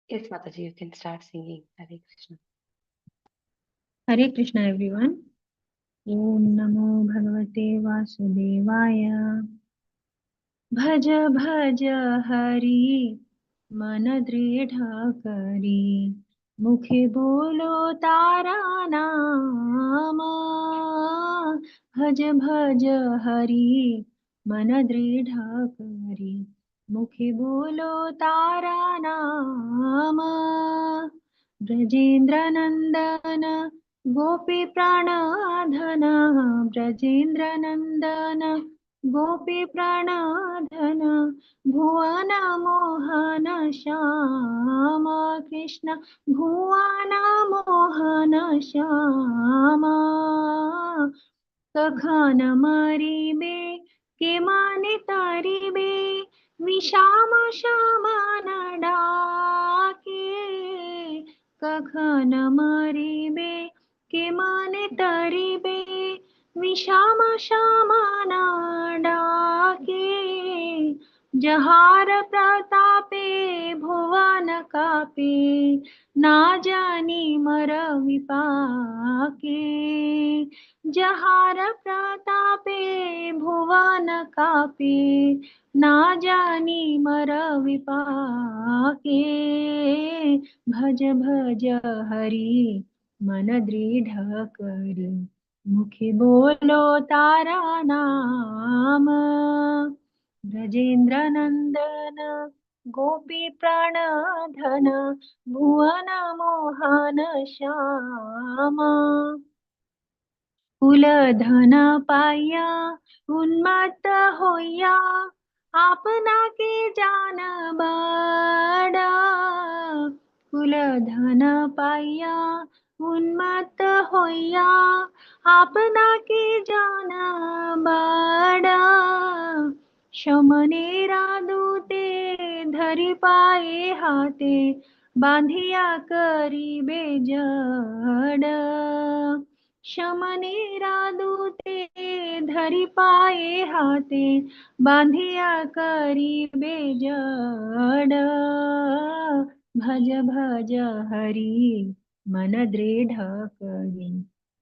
Yes, Mataji, you can start singing. Hare Krishna. Hare Krishna everyone. Om Namo Bhagavate Vasudevaya. भज भज हरि मन दृढ़ करी मुखे बोलो तारा नाम भज भज हरि मन दृढ़ करी मुखे बोलो तारा नाम ब्रजेंद्र नंदन गोपी प्राणधन ब्रजेंद्र नंदन गोपी प्राणधन भुवन मोहन श्याम कृष्ण भुवन मोहन श्याम कखन मरिबे के माने तारिबे विषाम श्यामन डाके कखन मरिबे के माने तारिबे विषाम श्यामन डाके जहार प्रतापे भुवन कापे ना जानी मर विपाके जहार प्रतापे भुवन कापे ना जानी मर विपाके भज भज हरि मन दृढ़ करी मुखे बोलो तारा नाम ब्रजेंद्र नंदन गोपी प्राणधन भुवन मोहन श्याम कुल धन पाया उन्मत्त होया आपना के जान बड़ा कुल धन पाया उन्मत्त होया आपना के जान बड़ा शमनेरा दूते धरि पाए हाथे बांधिया करिबे जड़ शमनेरा दूते धरि पाए हाथे बांधिया करिबे जड़ भज भज हरि मन दृढ़ करी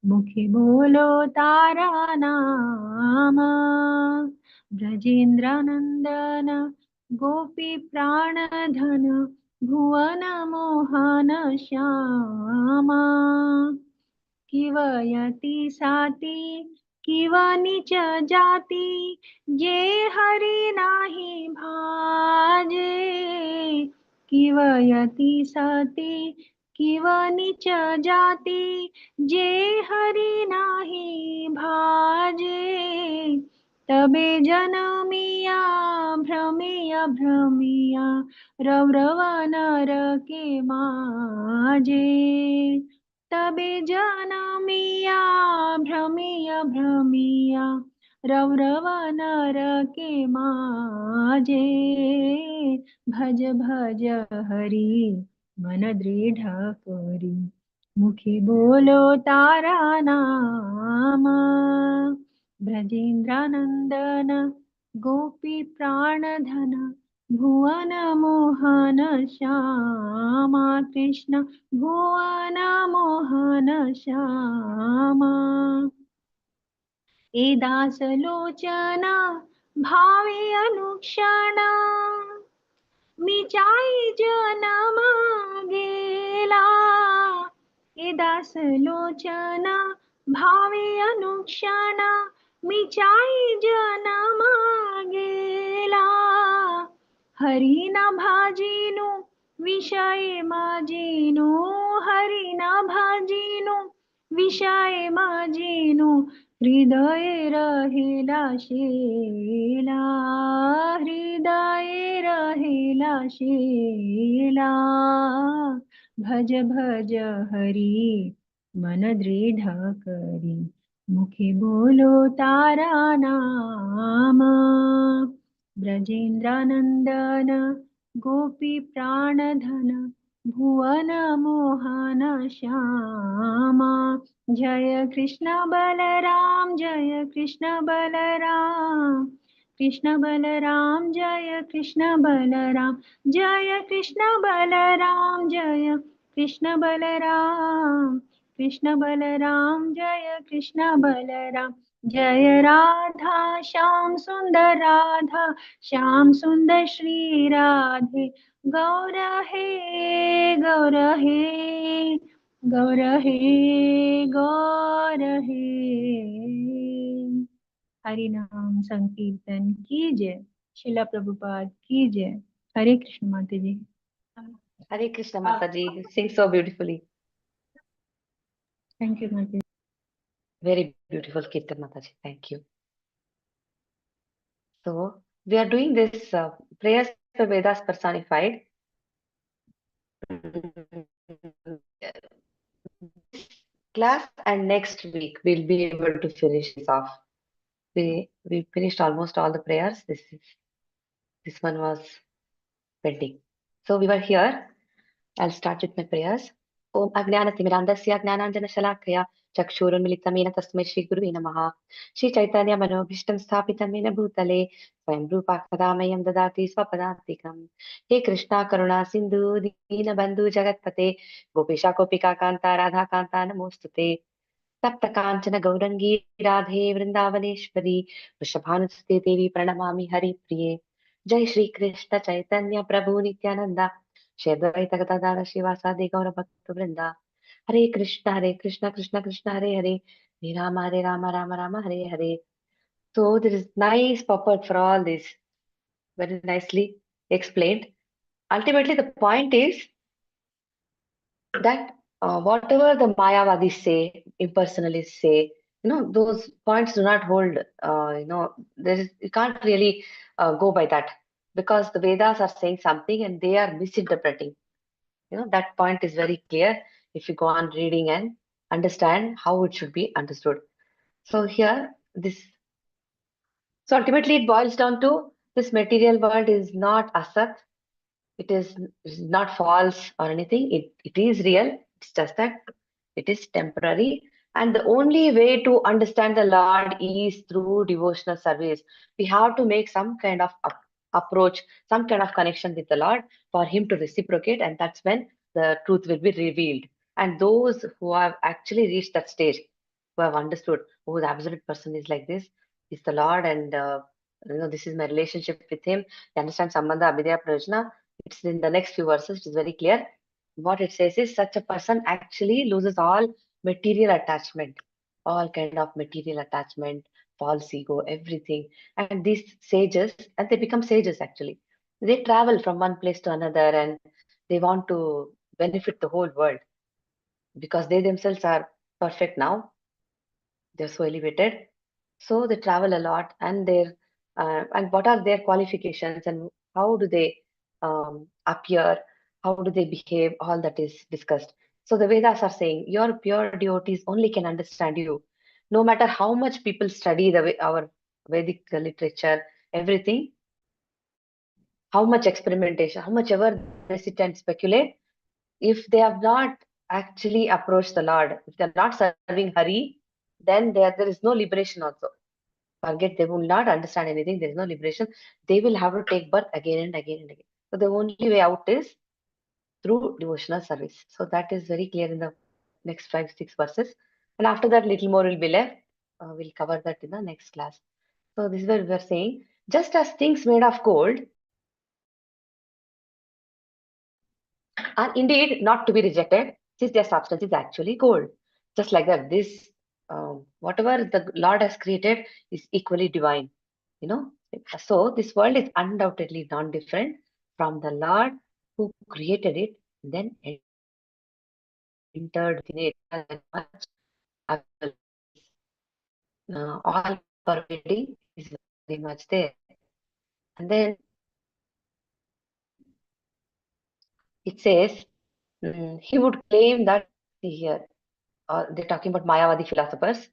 मुखे बोलो तारा नाम ब्रजेंद्र नंदन गोपी प्राणधन भुवन मोहन श्यामा किवयति साती किव नीच जाती जे हरि नाही भाजे किवयति सती किव नीच जाती जे हरि नाही भाजे तबे जनमिया भ्रमिया भ्रमिया रौरव नर के माजे तबे जनमिया भ्रमिया भ्रमिया रौरव नर के माजे भज भज हरि मन दृढ़ करी मुखे बोलो तारा नाम ब्रजेंद्र नंदन गोपी प्राणधन भुवन मोहन श्यामा कृष्ण भुवन मोहन श्यामा ए दास लोचना भावे अनुक्षण मिचाई जन्म गेला ए दास लोचना भावे अनुक्षण मिचाई जन्म गेला हरि न भाजिनु विषय माजिनु हरि न भाजिनु विषय माजिनु हृदय रहेला शेला हृदय रहेला शेला भज भज हरि मन दृढ़ करी मुखे बोलो तारा नाम ब्रजेंद्र नंदन गोपी प्राणधन भुवन मोहन श्यामा जय Krishna Balram Krishna Balaram Jaya Krishna Balaram Jaya Krishna Balaram Jaya Krishna Balaram Krishna Balaram Jaya Krishna Balaram Jaya Radha Shyam Sundar Radha Shyam Sundar Shri Radhe Gaura He Gaura He Gaura He Gaura He Hari नाम संकीर्तन की जय शिला प्रभुपाद की जय हरे कृष्ण माता जी Hare Krishna Mataji, you sing so beautifully. Thank you माता जी Very beautiful Kirtan Mataji. Thank you. So we are doing this prayers for Vedas personified. Class and next week we'll be able to finish this off. We finished almost all the prayers. This one was pending. So we were here. I'll start with my prayers. Om Ajnanatimirandasya Gnananjana Chakshurunmilitamena Tasmai Shri Gurave Namaha. Shri Chaitanya Manobhishtam Sthapitamena Bhutale Swayam Rupa Kadamayam Dadati Swapadantikam. He Krishna Karuna Sindhu Dina Bandhu Jagatpate Gopisha Gopika Kanta Radha Kanta Namostute. Tapta Kanchana Gaurangi Radhe Vrindavaneshwari Vrishabhanuste Devi Pranamami Hari Priye. Jai Shri Krishna Chaitanya Prabhu Nityananda Shri Advaita Gadadara Shivasadi Gaura Bhakta Vrinda. Hare Krishna Krishna Krishna Hare Hare Hare Rama Rama Rama Hare Hare. So there is nice purport for all this, very nicely explained. Ultimately, the point is that whatever the Mayavadis say, impersonalists say, those points do not hold. You can't really go by that because the Vedas are saying something and they are misinterpreting. That point is very clear if you go on reading and understand how it should be understood. So here, so ultimately it boils down to this material world is not asat, it is not false or anything. It is real. It's just that it is temporary. And the only way to understand the Lord is through devotional service. We have to make some kind of approach, some kind of connection with the Lord for Him to reciprocate, and that's when the truth will be revealed. And those who have actually reached that stage, who have understood, oh, the absolute person is like this, is the Lord, and this is my relationship with Him. You understand Sambandha Abhidya Prajna. It's in the next few verses, it is very clear. What it says is such a person actually loses all material attachment, all kind of material attachment, false ego, everything. And these sages, and they become sages actually. They travel from one place to another and they want to benefit the whole world because they themselves are perfect now. They're so elevated. So they travel a lot and what are their qualifications and how do they appear, how do they behave, all that is discussed. So the Vedas are saying your pure devotees only can understand you. No matter how much people study our Vedic literature, everything, how much experimentation, how much ever they sit and speculate, if they have not actually approached the Lord, if they're not serving Hari, then there is no liberation also. Forget, they will not understand anything. There is no liberation. They will have to take birth again and again and again. So the only way out is through devotional service. So that is very clear in the next 5, 6 verses. And after that, little more will be left. We'll cover that in the next class. So this is where we are saying, just as things made of gold are indeed not to be rejected, since their substance is actually gold. Just like that, this whatever the Lord has created is equally divine. So this world is undoubtedly non-different from the Lord who created it, and then entered within it as much available. All pervading is very much there. And then it says he would claim that here, they're talking about Mayavadi philosophers.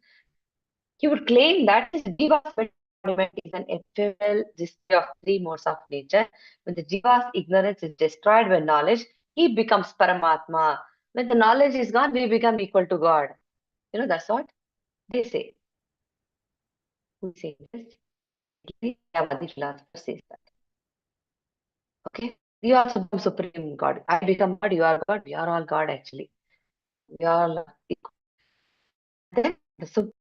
He would claim that his Jiva's embodiment is an ephemeral history of three modes of nature. When the Jiva's ignorance is destroyed by knowledge, he becomes Paramatma. When the knowledge is gone, we become equal to God. That's what they say. Who say this? Mayavadi philosopher says that. Okay, you are some supreme God. I become God, you are God, we are all God actually. We are all equal. Then the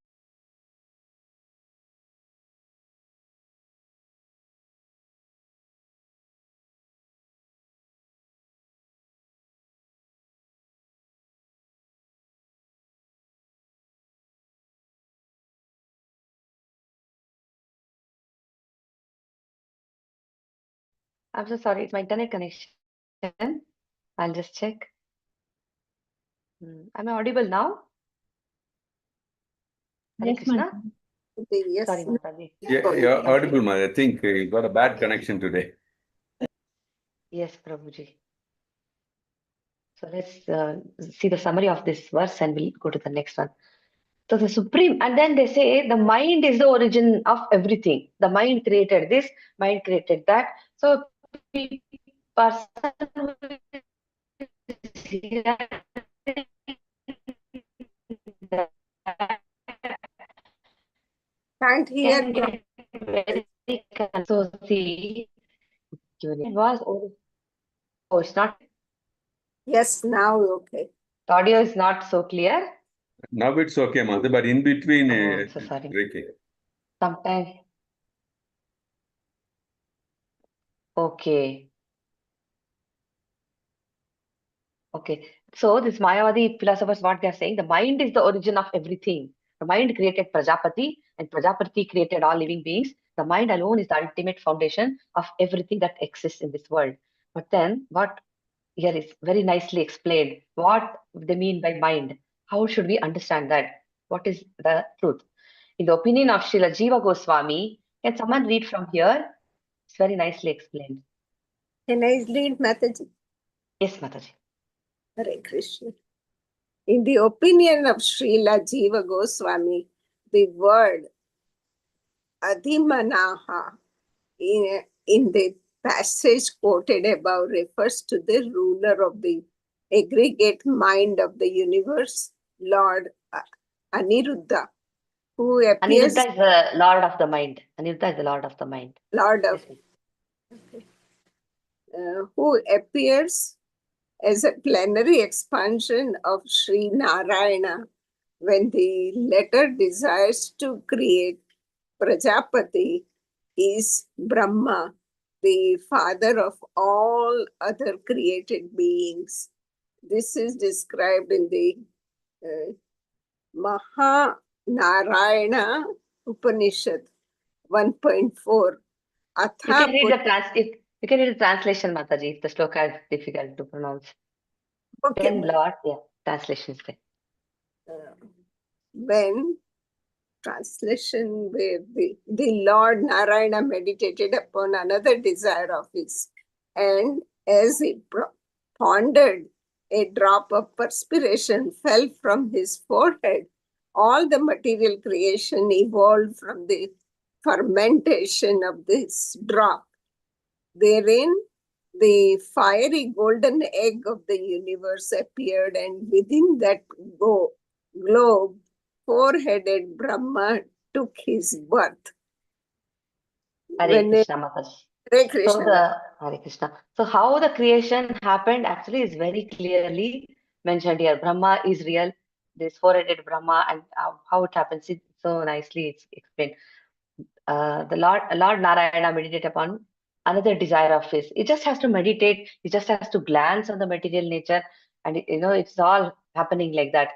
I'm so sorry, it's my internet connection. I'll just check. Am I audible now? Hare Yes, Krishna. Mataji. Okay, yes. Sorry, Mataji. Yeah, You're audible, man. I think you got a bad connection today. Yes, Prabhuji. So let's see the summary of this verse and we'll go to the next one. So the supreme, and then they say the mind is the origin of everything. The mind created this, mind created that. So person who is Can't hear. can get very so see it was oh it's not Yes, now okay. the audio is not so clear. Now it's okay, Mother, but in between, Oh, so sorry. breaking. Sometimes okay. Okay. So this Mayavadi philosophers, what they are saying, the mind is the origin of everything. The mind created Prajapati, and Prajapati created all living beings. The mind alone is the ultimate foundation of everything that exists in this world. But then, what here is very nicely explained. What they mean by mind? How should we understand that? What is the truth? In the opinion of Srila Jiva Goswami, can someone read from here? It's very nicely explained. Can I read, Mataji? Yes, Mataji. Hare Krishna. In the opinion of Srila Jiva Goswami, the word Adhimanaha in the passage quoted above refers to the ruler of the aggregate mind of the universe, Lord Aniruddha, who appears Aniruddha is the Lord of the mind. Aniruddha is the Lord of the mind. Lord of who appears as a plenary expansion of Sri Narayana when the latter desires to create Prajapati is Brahma, the father of all other created beings. This is described in the Maha Narayana Upanishad 1.4. You can read the you can read the translation, Mataji, if the shloka is difficult to pronounce. Okay. Then Lord, yeah, translation is there. When translation where the Lord Narayana meditated upon another desire of his, and as he pondered, a drop of perspiration fell from his forehead. All the material creation evolved from the fermentation of this drop. Therein, the fiery golden egg of the universe appeared, and within that globe, four-headed Brahma took his birth. Hare Krishna, Mataji. Hare Krishna. Hare Krishna. So how the creation happened actually is very clearly mentioned here. Brahma is real. This four-headed Brahma and how it happens. It's so nicely it's explained. The Lord Narayana meditate upon another desire of his. It just has to meditate. He just has to glance on the material nature, and it's all happening like that.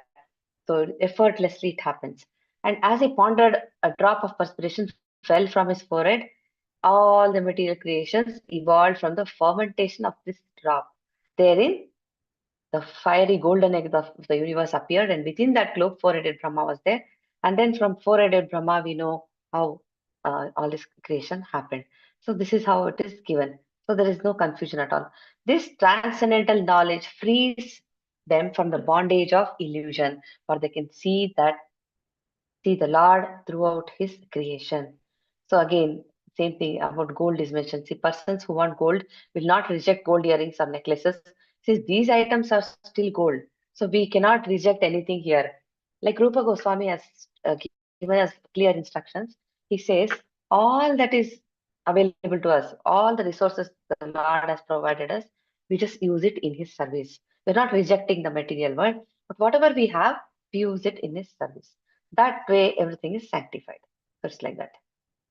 So effortlessly it happens. And as he pondered, a drop of perspiration fell from his forehead. All the material creations evolved from the fermentation of this drop. Therein, the fiery golden egg of the universe appeared, and within that globe, four-headed Brahma was there. And then from four-headed Brahma, we know how all this creation happened. So this is how it is given. So there is no confusion at all. This transcendental knowledge frees them from the bondage of illusion, for they can see the Lord throughout his creation. So again, same thing about gold is mentioned. See, persons who want gold will not reject gold earrings or necklaces. Since these items are still gold, so we cannot reject anything here. Like Rupa Goswami has given us clear instructions. He says, all that is available to us, all the resources the Lord has provided us, we just use it in His service. We're not rejecting the material world, but whatever we have, we use it in His service. That way, everything is sanctified. So it's like that.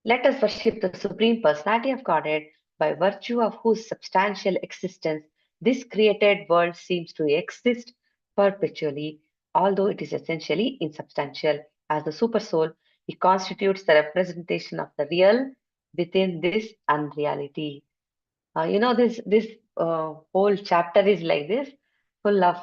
Let us worship the Supreme Personality of Godhead, by virtue of whose substantial existence this created world seems to exist perpetually, although it is essentially insubstantial. As the Supersoul, it constitutes the representation of the real within this unreality. This whole chapter is like this, full of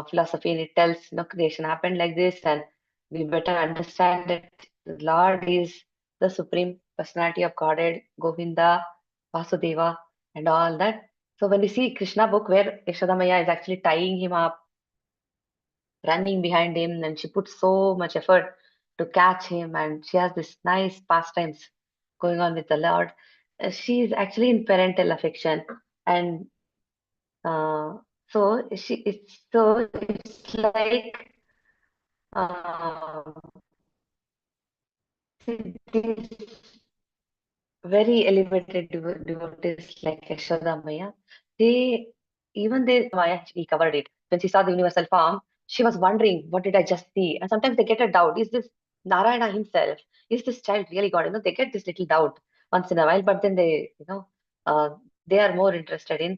philosophy, and it tells, creation happened like this, and we better understand that the Lord is the Supreme Personality of Godhead, Govinda, Vasudeva, and all that. So when we see Krishna book where Yashodamaya is actually tying him up, running behind him, and she puts so much effort to catch him, and she has this nice pastimes going on with the Lord. She is actually in parental affection, and uh, it's like these very elevated devotees like Yashoda Maya, Maya, he covered it. When she saw the universal form, she was wondering, what did I just see? And sometimes they get a doubt, is this Narayana himself? Is this child really God? They get this little doubt once in a while, but then they are more interested in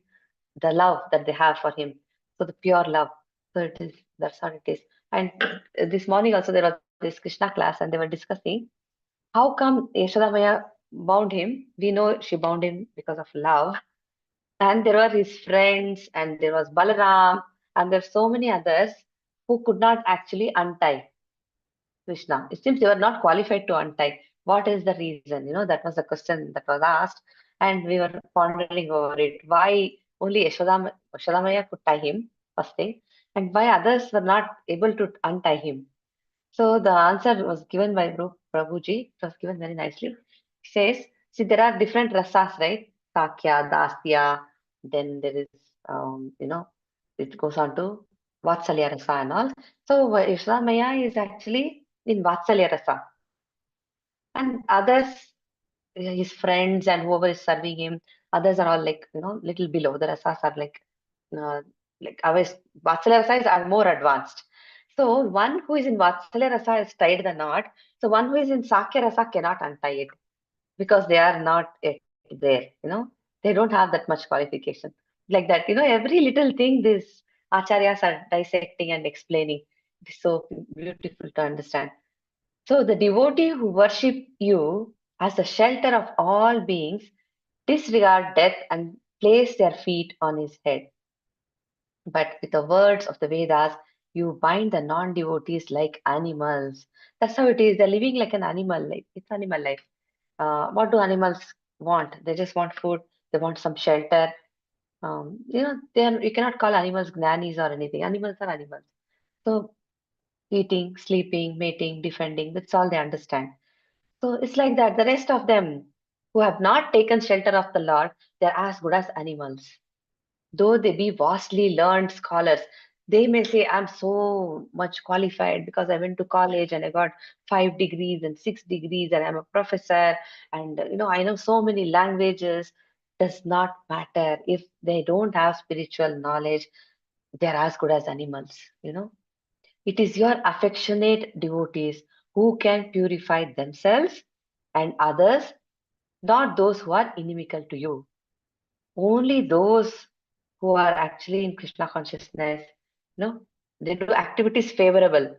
the love that they have for him. So the pure love. So that's how it is. And this morning also there was this Krishna class, and they were discussing how come Yashodamaya bound him. We know she bound him because of love. And there were his friends, and there was Balaram, and there's so many others who could not actually untie Krishna. It seems they were not qualified to untie. What is the reason? That was the question that was asked, and we were pondering over it. Why only Yashodamaya could tie him, first thing, and why others were not able to untie him? So the answer was given by Prabhuji. It was given very nicely. He says, see, there are different rasas, right? Sakya, Dasya, then there is, it goes on to Vatsalya rasa and all. So Yashodamaya is actually in Vatsalya rasa. And others, his friends and whoever is serving him, others are all like, little below. The rasas are like ours, Vatsalya rasa are more advanced. So one who is in Vatsalya rasa has tied the knot. So one who is in Sakya rasa cannot untie it because they are not yet there. They don't have that much qualification. Like that, every little thing these acharyas are dissecting and explaining. It is so beautiful to understand. So the devotee who worship you as the shelter of all beings disregard death and place their feet on his head. But with the words of the Vedas, you bind the non-devotees like animals. That's how it is. They're living like an animal life. It's animal life. What do animals want? They just want food. They want some shelter. You cannot call animals gnanis or anything. Animals are animals. So eating, sleeping, mating, defending, that's all they understand. So it's like that. The rest of them who have not taken shelter of the Lord, they're as good as animals. Though they be vastly learned scholars, they may say, I'm so much qualified because I went to college and I got 5 degrees and 6 degrees and I'm a professor and I know so many languages. Does not matter. If they don't have spiritual knowledge, they're as good as animals. It is your affectionate devotees who can purify themselves and others, not those who are inimical to you. Only those who are actually in Krishna consciousness, they do activities favorable.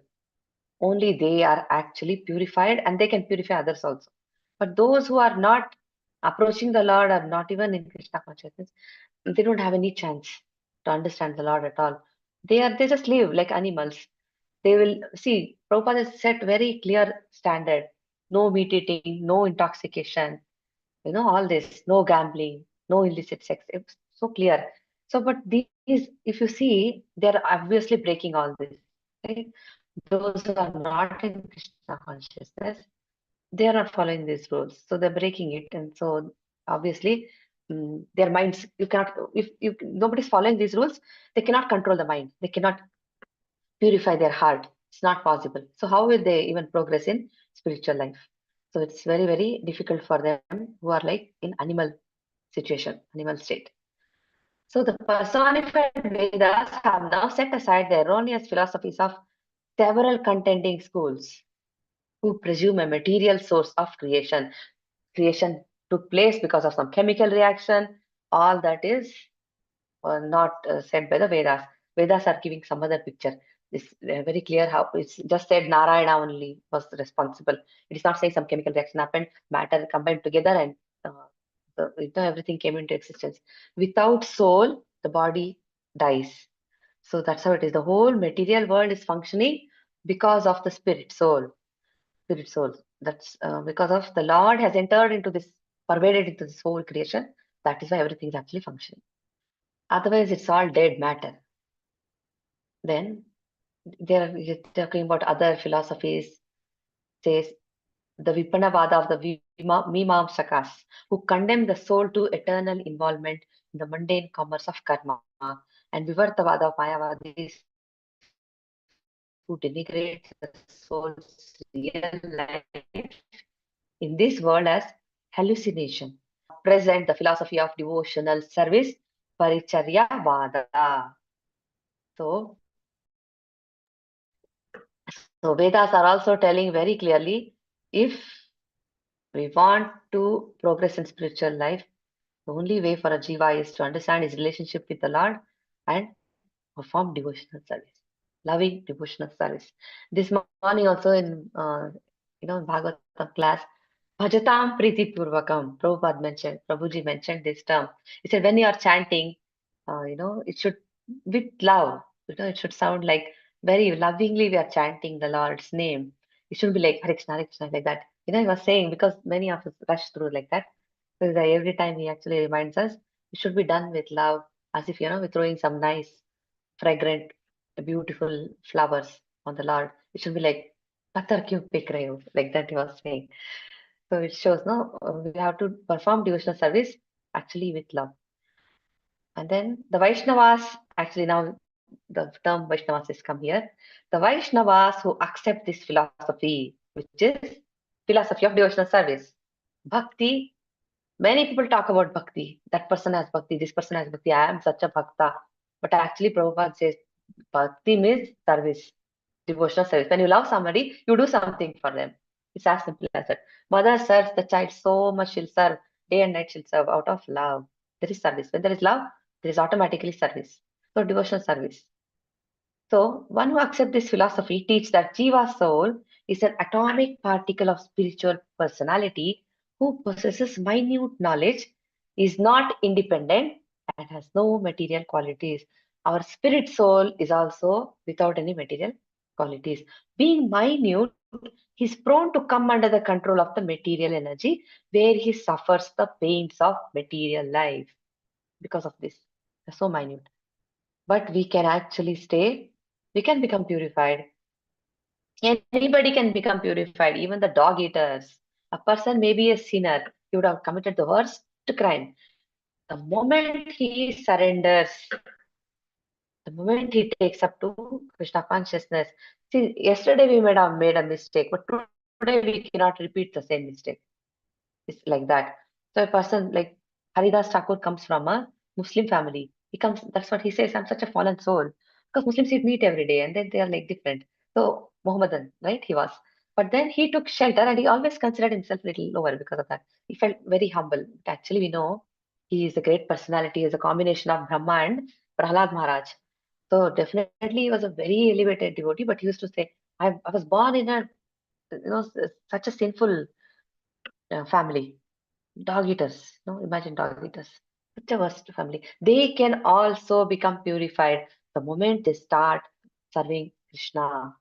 Only they are actually purified and they can purify others also. But those who are not approaching the Lord are not even in Krishna consciousness, they don't have any chance to understand the Lord at all. They just live like animals. They will see, Prabhupada has set very clear standard. No meat eating, no intoxication, all this, no gambling, no illicit sex. It's so clear. So, but these, if you see, they're obviously breaking all this, right? Those who are not in Krishna consciousness, they are not following these rules. So they're breaking it. And so obviously, their minds, you cannot, if nobody's following these rules, they cannot control the mind. They cannot purify their heart. It's not possible. So how will they even progress in spiritual life? So it's very, very difficult for them who are like in animal situation, animal state. So the personified Vedas have now set aside the erroneous philosophies of several contending schools who presume a material source of creation. Creation took place because of some chemical reaction. All that is not said by the Vedas. Vedas are giving some other picture. It's very clear how it's just said Narayana only was responsible. It is not saying some chemical reaction happened, matter combined together, and everything came into existence. Without soul, the body dies. So that's how it is. The whole material world is functioning because of the spirit soul. Spirit soul. That's because of the Lord has entered into this, pervaded into this whole creation. That is why everything is actually functioning. Otherwise, it's all dead matter. Then they're talking about other philosophies, says the Vipanavada of the Mimamsakas, who condemn the soul to eternal involvement in the mundane commerce of karma, and Vivartavada of Mayavadis, who denigrate the soul's real life in this world as hallucination. Present the philosophy of devotional service, Paricharya Vada. So Vedas are also telling very clearly, if we want to progress in spiritual life, the only way for a jiva is to understand his relationship with the Lord and perform devotional service, loving devotional service. This morning also in Bhagavatam class, Bhajatam Priti Purvakam, Prabhuji mentioned this term. He said when you are chanting, it should with love, it should sound like very lovingly we are chanting the Lord's name. It shouldn't be like Hare Krishna like that. He was saying, because many of us rush through like that. So every time he actually reminds us, it should be done with love, as if we're throwing some nice, fragrant, beautiful flowers on the Lord. It should be like Patar kyun pek rahe ho, like that he was saying. So it shows, no, we have to perform devotional service actually with love. And then the Vaishnavas, actually now the term Vaishnavas has come here. The Vaishnavas who accept this philosophy, which is philosophy of devotional service. Bhakti, many people talk about Bhakti. That person has Bhakti, this person has Bhakti, I am such a Bhakta. But actually Prabhupada says Bhakti means service, devotional service. When you love somebody, you do something for them. It's as simple as that. Mother serves the child so much, she'll serve. Day and night she'll serve out of love. There is service. When there is love, there is automatically service. So devotional service. So one who accepts this philosophy teaches that Jiva soul is an atomic particle of spiritual personality who possesses minute knowledge, is not independent, and has no material qualities. Our spirit soul is also without any material qualities. Being minute, he is prone to come under the control of the material energy, where he suffers the pains of material life because of this. They're so minute. But we can actually we can become purified. Anybody can become purified, even the dog eaters. A person may be a sinner, he would have committed the worst crime. The moment he surrenders, the moment he takes up to Krishna consciousness. See, yesterday we might have made a mistake, but today we cannot repeat the same mistake. It's like that. So a person like Haridas Thakur comes from a Muslim family. He comes, that's what he says, I'm such a fallen soul. Because Muslims eat meat every day and then they are like different. So Mohammedan, right? He was. But then he took shelter and he always considered himself a little lower because of that. He felt very humble. But actually, we know he is a great personality, he is a combination of Brahma and Prahlad Maharaj. So definitely he was a very elevated devotee, but he used to say, I was born in a such a sinful family. Dog eaters, no, imagine dog eaters. Such a worst family. They can also become purified the moment they start serving Krishna.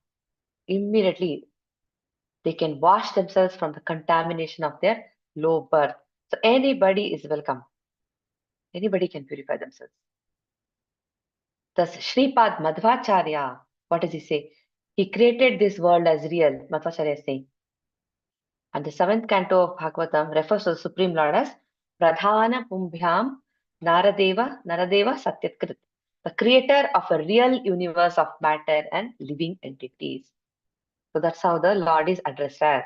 Immediately, they can wash themselves from the contamination of their low birth. So anybody is welcome. Anybody can purify themselves. Thus, Shripad Madhvacharya, what does he say? He created this world as real, Madhvacharya is saying. And the seventh canto of Bhagavatam refers to the Supreme Lord as Pradhana Pumbhyam Naradeva Satyatkrit, the creator of a real universe of matter and living entities. So that's how the Lord is addressed as.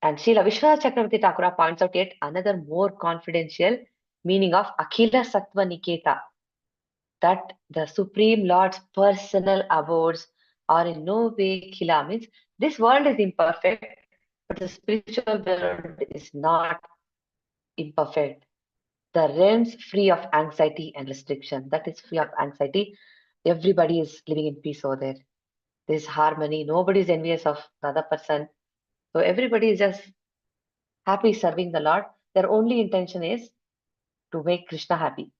And Srila Vishwanath Chakravarti Thakura points out yet another more confidential meaning of Akhila Sattva Niketa, that the Supreme Lord's personal abodes are in no way Khila, means this world is imperfect, but the spiritual world is not imperfect. The realms free of anxiety and restriction, that is free of anxiety. Everybody is living in peace over there. There's harmony. Nobody is envious of the other person. So everybody is just happy serving the Lord. Their only intention is to make Krishna happy.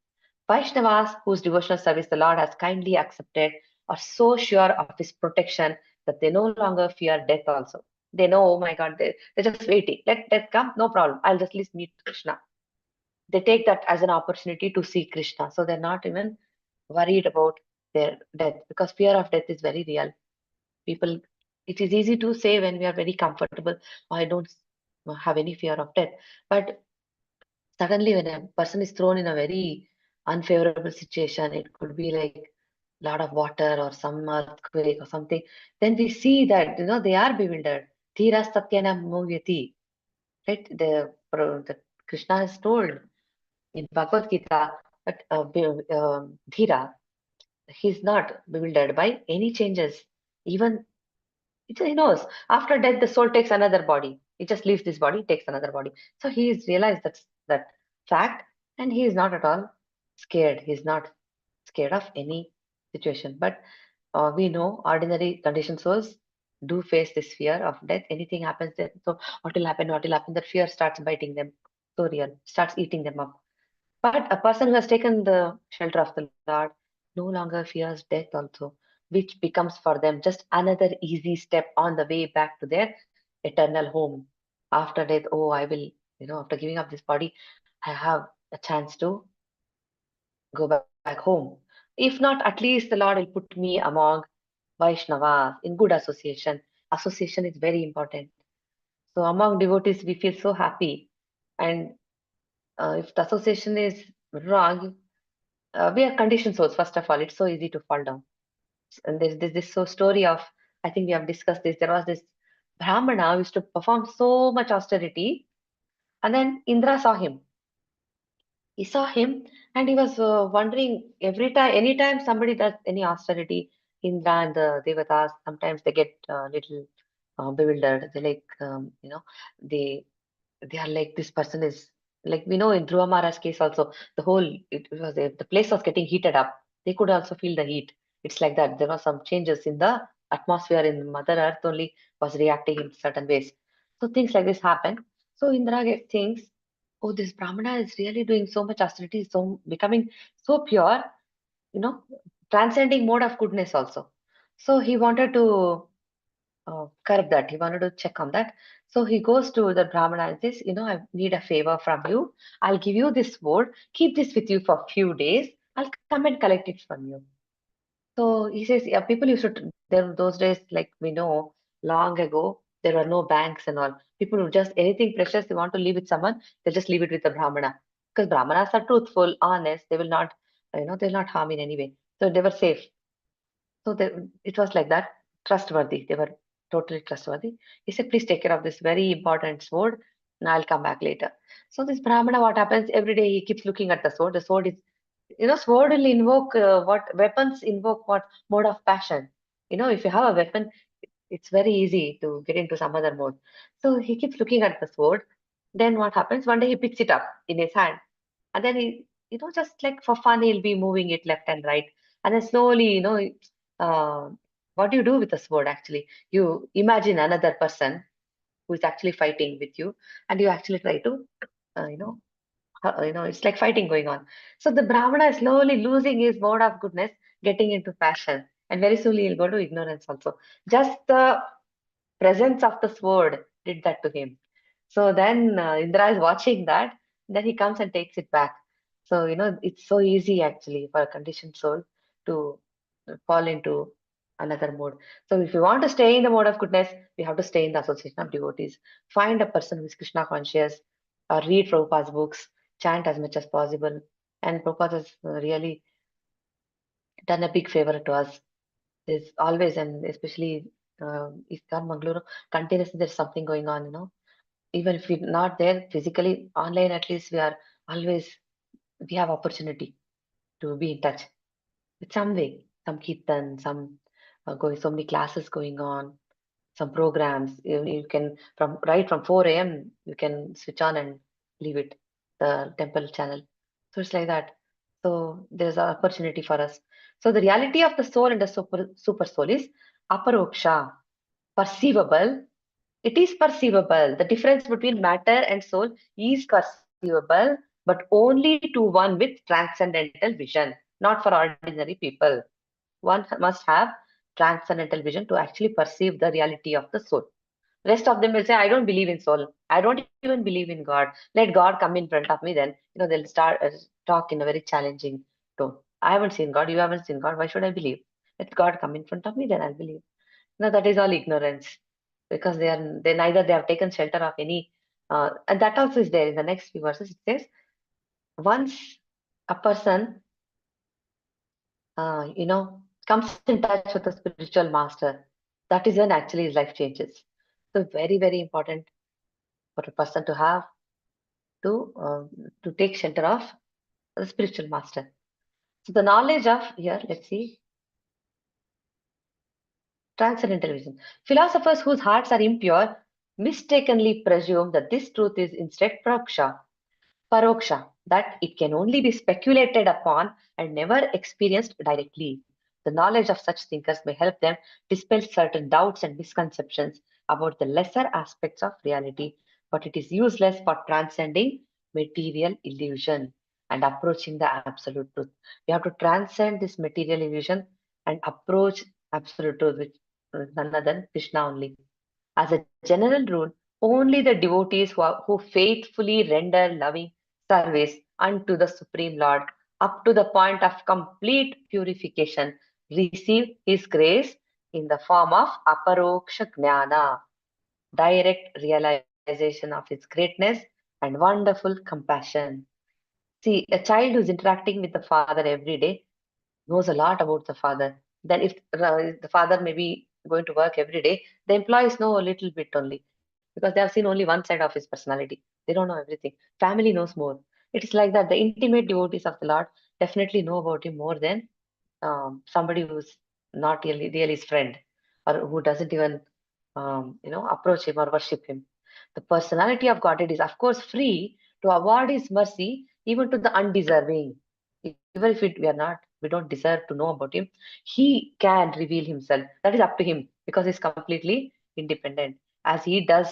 Vaishnavas, whose devotional service the Lord has kindly accepted, are so sure of his protection that they no longer fear death also. They know, oh my God, they're just waiting. Let death come, no problem. I'll just at least meet Krishna. They take that as an opportunity to see Krishna. So they're not even worried about their death, because fear of death is very real. People, it is easy to say when we are very comfortable, oh, I don't have any fear of death. But suddenly, when a person is thrown in a very unfavorable situation, it could be like a lot of water or some earthquake or something, then we see that, they are bewildered. Dhira satyana muhyati. Right? The Krishna has told in Bhagavad Gita that Dhira, he's not bewildered by any changes. Even he knows after death the soul takes another body. It just leaves this body, takes another body. So he's realized that fact, and he is not at all scared. He's not scared of any situation. But we know ordinary conditioned souls do face this fear of death. Anything happens, so what will happen? What will happen? That fear starts biting them. So real, starts eating them up. But a person who has taken the shelter of the Lord no longer fears death also, which becomes for them just another easy step on the way back to their eternal home. After death, oh, I will, after giving up this body, I have a chance to go back home. If not, at least the Lord will put me among Vaishnavas in good association. Association is very important. So among devotees, we feel so happy. And if the association is wrong, we are conditioned souls, first of all. It's so easy to fall down. And there's this so story of, I think we have discussed this. There was this Brahmana who used to perform so much austerity, and then Indra saw him. He saw him, and he was wondering every time, anytime somebody does any austerity, Indra and the Devatas, sometimes they get a little bewildered. They like, they they are like, this person is like, we know in Dhruva Maharaj's case also, the place was getting heated up. They could also feel the heat. It's like that. There were some changes in the atmosphere in Mother Earth only was reacting in certain ways. So things like this happen. So Indra thinks, oh, this Brahmana is really doing so much austerity, so becoming so pure, you know, transcending mode of goodness also. So he wanted to curb that. He wanted to check on that. So he goes to the Brahmana and says, I need a favor from you. I'll give you this sword. Keep this with you for a few days. I'll come and collect it from you. So he says, yeah, people used to, there those days, like we know, long ago, there were no banks and all. People who just anything precious they want to leave with someone, they'll just leave it with the Brahmana. Because Brahmanas are truthful, honest, they will not, they'll not harm in any way. So they were safe. So it was like that, trustworthy. They were totally trustworthy. He said, please take care of this very important sword, and I'll come back later. So this Brahmana, what happens every day? He keeps looking at the sword. The sword is, sword will invoke what weapons invoke what mode of passion. If you have a weapon, it's very easy to get into some other mode. So he keeps looking at the sword. Then what happens? One day he picks it up in his hand, and then he, just like for fun, he'll be moving it left and right, and then slowly, uh, what do you do with the sword? Actually, you imagine another person who is actually fighting with you, and you actually try to, uh, you know, it's like fighting going on. So the Brahmana is slowly losing his mode of goodness, getting into passion, and very soon he'll go to ignorance also. Just the presence of the sword did that to him. So then Indra is watching that, then he comes and takes it back. So, it's so easy actually for a conditioned soul to fall into another mode. So if you want to stay in the mode of goodness, you have to stay in the association of devotees. Find a person who is Krishna conscious, or read Prabhupada's books, chant as much as possible. And Prabhupada has really done a big favor to us. There's always, and especially ISKCON Mangaluru, continuously there's something going on, even if we're not there physically, online at least we have opportunity to be in touch with some way, some kirtan, some so many classes going on, some programs. You can from 4 a.m. you can switch on and leave it, the temple channel. So it's like that. So there's an opportunity for us. So the reality of the soul and the super soul is aparoksha, perceivable. It is perceivable. The difference between matter and soul is perceivable, but only to one with transcendental vision, not for ordinary people. One must have transcendental vision to actually perceive the reality of the soul. Rest of them will say, I don't believe in soul. I don't even believe in God. Let God come in front of me. Then, they'll start talk in a very challenging tone. I haven't seen God. You haven't seen God. Why should I believe? Let God come in front of me. Then I'll believe. No, that is all ignorance, because they neither they have taken shelter of any, and that also is there in the next few verses. It says, once a person, comes in touch with a spiritual master, that is when actually his life changes. So very, very important for a person to have to take shelter of the spiritual master. So the knowledge of here, let's see, transcendental vision. Philosophers whose hearts are impure mistakenly presume that this truth is instead paroksha, that it can only be speculated upon and never experienced directly. The knowledge of such thinkers may help them dispel certain doubts and misconceptions about the lesser aspects of reality, but it is useless for transcending material illusion and approaching the absolute truth. We have to transcend this material illusion and approach absolute truth, which is none other than Krishna only. As a general rule, only the devotees who faithfully render loving service unto the Supreme Lord up to the point of complete purification receive His grace in the form of aparoksha jnana, direct realization of His greatness and wonderful compassion. See, a child who's interacting with the father every day knows a lot about the father. Then, if the father may be going to work every day, the employees know a little bit only, because they have seen only one side of his personality. They don't know everything. Family knows more. It is like that. The intimate devotees of the Lord definitely know about him more than somebody who's not really his friend, or who doesn't even approach him or worship him. The personality of Godhead is of course free to award his mercy even to the undeserving. Even if we don't deserve to know about him, he can reveal himself. That is up to him, because he's completely independent, as he does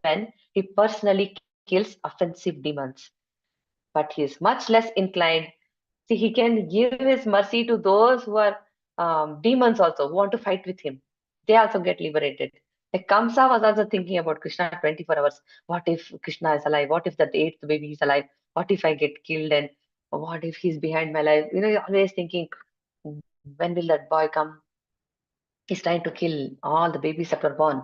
when he personally kills offensive demons. But he is much less inclined. See, he can give his mercy to those who are demons also, who want to fight with him. They also get liberated. Like Kamsa was also thinking about Krishna 24 hours. What if Krishna is alive? What if the eighth baby is alive? What if I get killed? And what if he's behind my life? You're always thinking, when will that boy come? He's trying to kill all the babies that were born.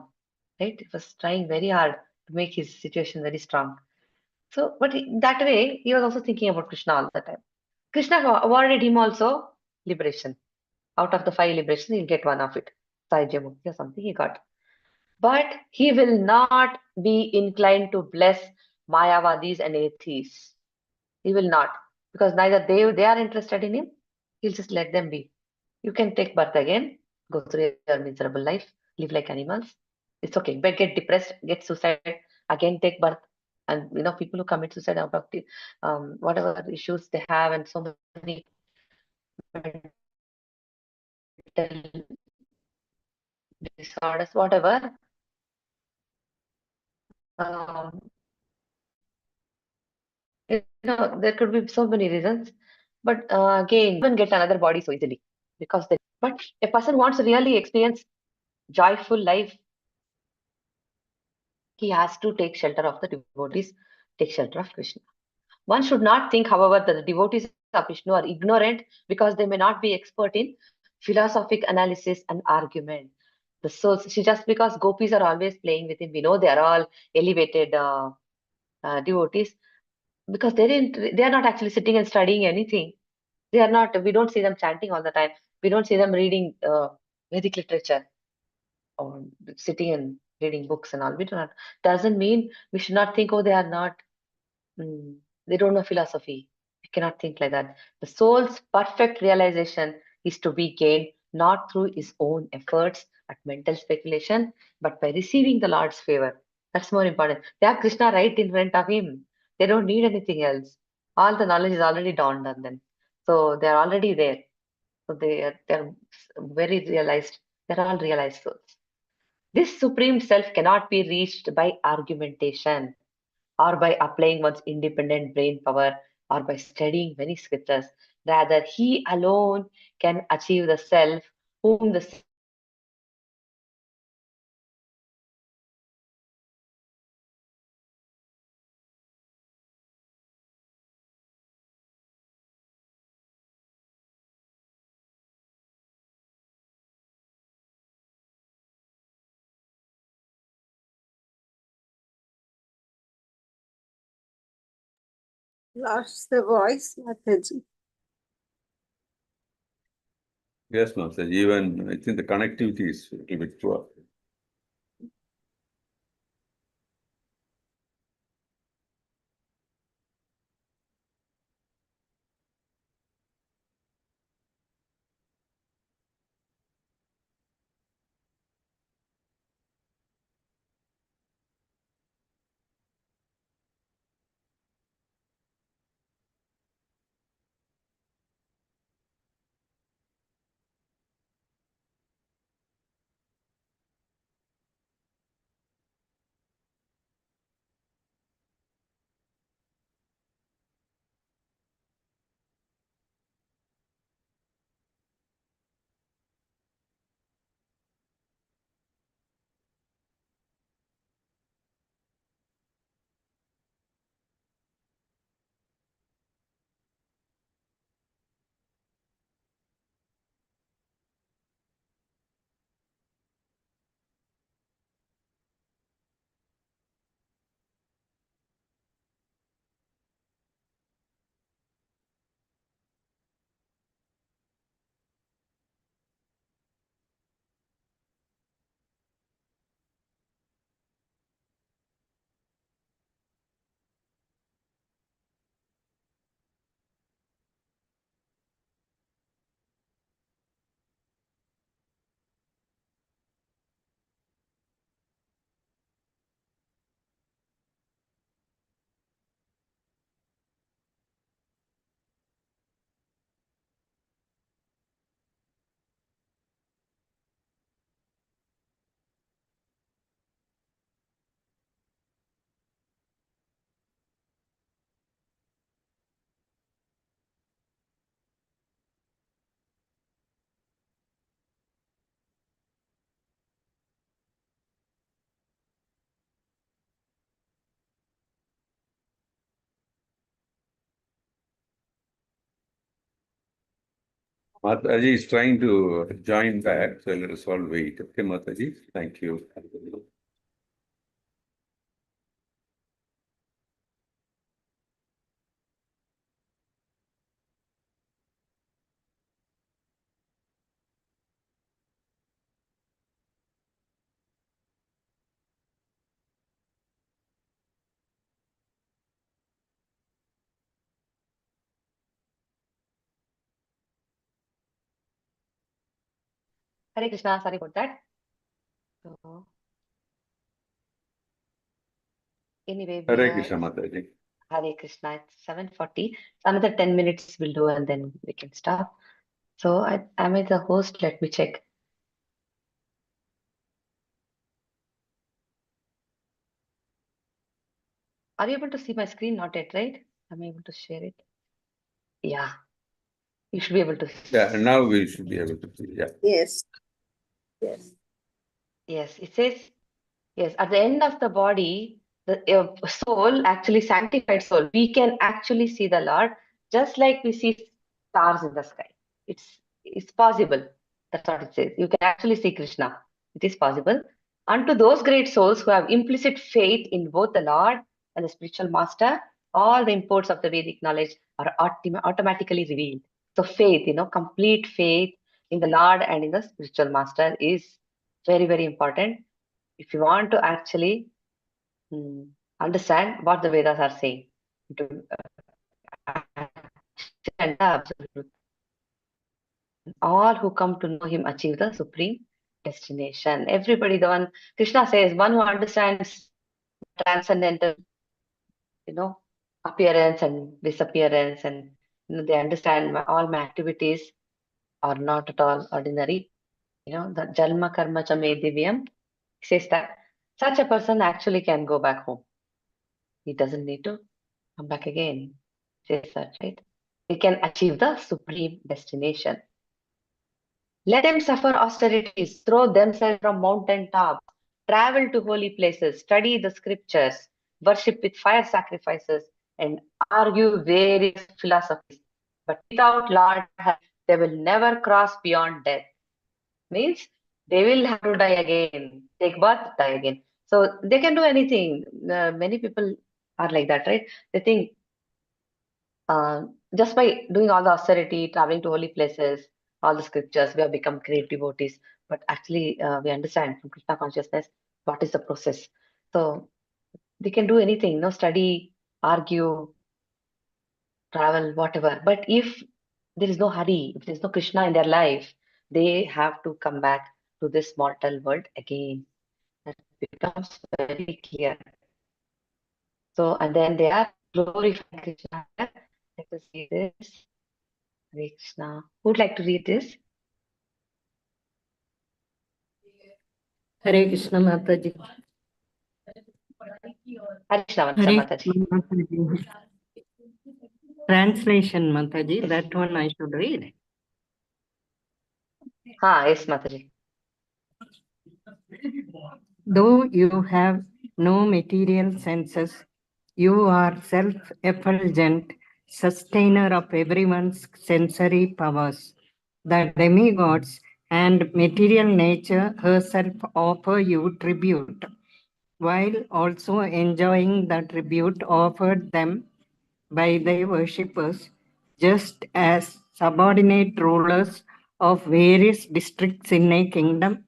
Right? He was trying very hard to make his situation very strong. So, but that way, he was also thinking about Krishna all the time. Krishna awarded him also liberation. Out of the 5 liberations, he'll get one of it. Saijamukti or something he got. But he will not be inclined to bless Mayavadis and atheists. He will not. Because neither they are interested in him. He'll just let them be. You can take birth again, go through your miserable life, live like animals. It's okay. But get depressed, get suicide, again take birth. And people who commit suicide out of the whatever issues they have, and so many mental disorders, whatever. Um, there could be so many reasons, but again, even get another body so easily, because but a person wants to really experience joyful life, he has to take shelter of the devotees, take shelter of Krishna. One should not think, however, that the devotees of Vishnu are ignorant because they may not be expert in philosophic analysis and argument. Just because gopis are always playing with him, we know they are all elevated devotees, because they are not actually sitting and studying anything. They are not. We don't see them chanting all the time. We don't see them reading Vedic literature or sitting and reading books and all. We do not. Doesn't mean we should not think, oh, they are not, they don't know philosophy. We cannot think like that. The soul's perfect realization is to be gained not through his own efforts at mental speculation, but by receiving the Lord's favor. That's more important. They have Krishna right in front of him. They don't need anything else. All the knowledge is already dawned on them. So they are already there. So they're very realized. They're all realized souls. This supreme self cannot be reached by argumentation or by applying one's independent brain power or by studying many scriptures. Rather, he alone can achieve the self whom the Lost the voice, Mataji. Yes, Master. Even I think the connectivity is a little bit poor. Mataji is trying to join back, so let us all wait. Okay, Mataji. Thank you. Hare Krishna, sorry about that. So, anyway, we Hare are Krishna, Mataji. Hare Krishna. It's 7:40. Another 10 minutes we'll do and then we can stop. So am I the host? Let me check. Are you able to see my screen? Not yet, right? Am I able to share it? Yeah, you should be able to. Yeah, and now we should be able to see. Yeah. Yes. Yes. Yes, it says, yes, at the end of the body, the soul, actually sanctified soul, we can actually see the Lord just like we see stars in the sky. It's possible. That's what it says. You can actually see Krishna. It is possible. Unto those great souls who have implicit faith in both the Lord and the spiritual master, all the imports of the Vedic knowledge are automatically revealed. So faith, complete faith in the Lord and in the spiritual master is very, very important. if you want to actually understand what the Vedas are saying, to understand the absolute, all who come to know him achieve the supreme destination. Everybody, the one Krishna says, one who understands transcendental, appearance and disappearance, and they understand all my activities are not at all ordinary. The Jalma Karma Cha Me Divyam says that such a person actually can go back home. He doesn't need to come back again. Says that, right? He can achieve the supreme destination. Let them suffer austerities, throw themselves from mountain tops, travel to holy places, study the scriptures, worship with fire sacrifices, and argue various philosophies. But without Lord, they will never cross beyond death. Means they will have to die again, take birth, die again. So they can do anything. Many people are like that, right? They think just by doing all the austerity, traveling to holy places, all the scriptures, we have become great devotees. But actually, we understand from Krishna consciousness what is the process. So they can do anything, study, argue, travel, whatever. But if there is no Hari, if there is no Krishna in their life, they have to come back to this mortal world again. That becomes very clear. So, and then they are glorifying Krishna. Let us see this. Hare Krishna. Who would like to read this? Hare Krishna Mataji. Hare Krishna Hare Mataji. Mataji. Translation Mataji, that one I should read. Yes, Mataji. Though you have no material senses, you are self-effulgent, sustainer of everyone's sensory powers. The demigods and material nature herself offer you tribute, while also enjoying the tribute offered them by their worshippers, just as subordinate rulers of various districts in a kingdom,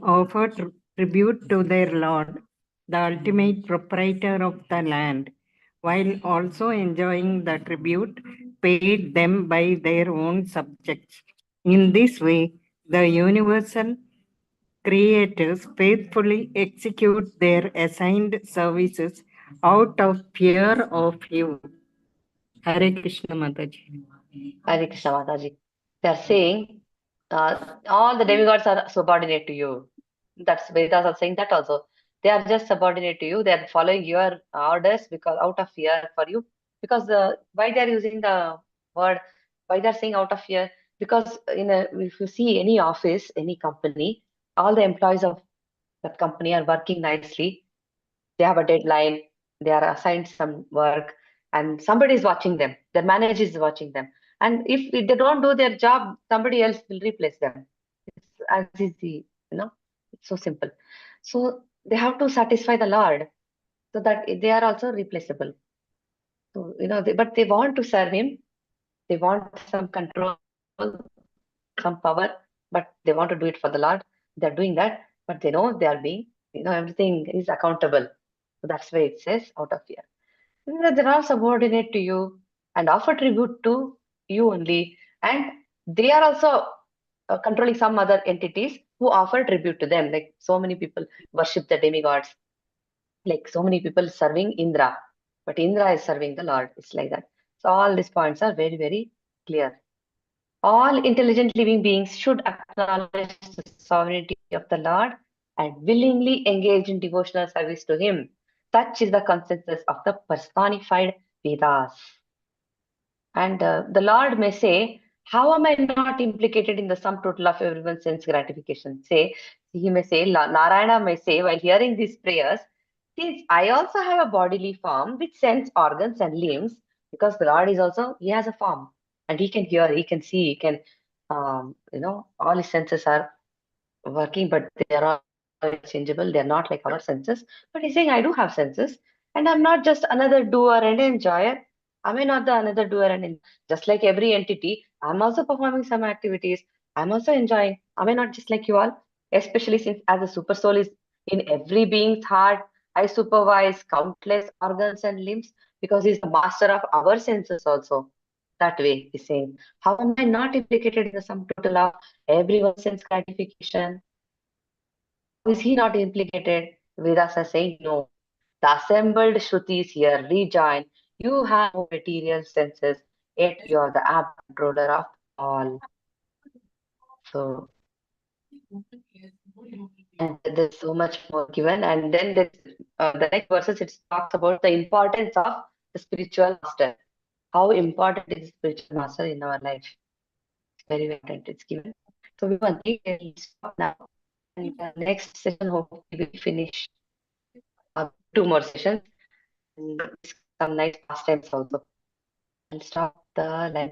offer tribute to their lord, the ultimate proprietor of the land, while also enjoying the tribute paid them by their own subjects. In this way, the universal creators faithfully execute their assigned services out of fear of you. Hare Krishna Mataji. Hare Krishna Mataji. They are saying all the demigods are subordinate to you. That's Vedas are saying that also. They are just subordinate to you. They are following your orders because out of fear for you. Because why they are using the word, why they are saying out of fear? Because if you see any office, any company, all the employees of that company are working nicely. They have a deadline. They are assigned some work, and somebody is watching them. Their manager is watching them. And if they don't do their job, somebody else will replace them. It's as easy, it's so simple. So they have to satisfy the Lord so that they are also replaceable. So, but they want to serve him. They want some control, some power, but they want to do it for the Lord. They're doing that, but they know they are being, everything is accountable. So that's why it says out of fear. They are subordinate to you and offer tribute to you only. And they are also controlling some other entities who offer tribute to them. Like so many people worship the demigods. Like so many people serving Indra, but Indra is serving the Lord. It's like that. So all these points are very, very clear. All intelligent living beings should acknowledge the sovereignty of the Lord and willingly engage in devotional service to Him. Such is the consensus of the personified Vedas. And the Lord may say, how am I not implicated in the sum total of everyone's sense gratification? He may say, Narayana may say, while hearing these prayers, since I also have a bodily form with sense organs and limbs, because the Lord is also, he has a form and he can hear, he can see, he can, all his senses are working, but they are all changeable. They're not like our senses. But he's saying, I do have senses and I'm not just another doer and enjoyer. Am I not the another doer and just like every entity, I'm also performing some activities. I'm also enjoying. Am I not just like you all? Especially since as a super soul is in every being's heart, I supervise countless organs and limbs because he's the master of our senses also. That way, he's saying, how am I not implicated in the sum total of everyone's sense gratification? How is he not implicated? Vedas are saying, no. The assembled Shrutis here rejoin. You have no material senses, yet you are the app controller of all. So, and there's so much more given. And then the next verses, it talks about the importance of the spiritual master. How important is the spiritual master in our life? It's very important. It's given. So we will stop now. And the next session, hopefully, we will finish 2 more sessions and some nice pastimes also. I'll stop the live.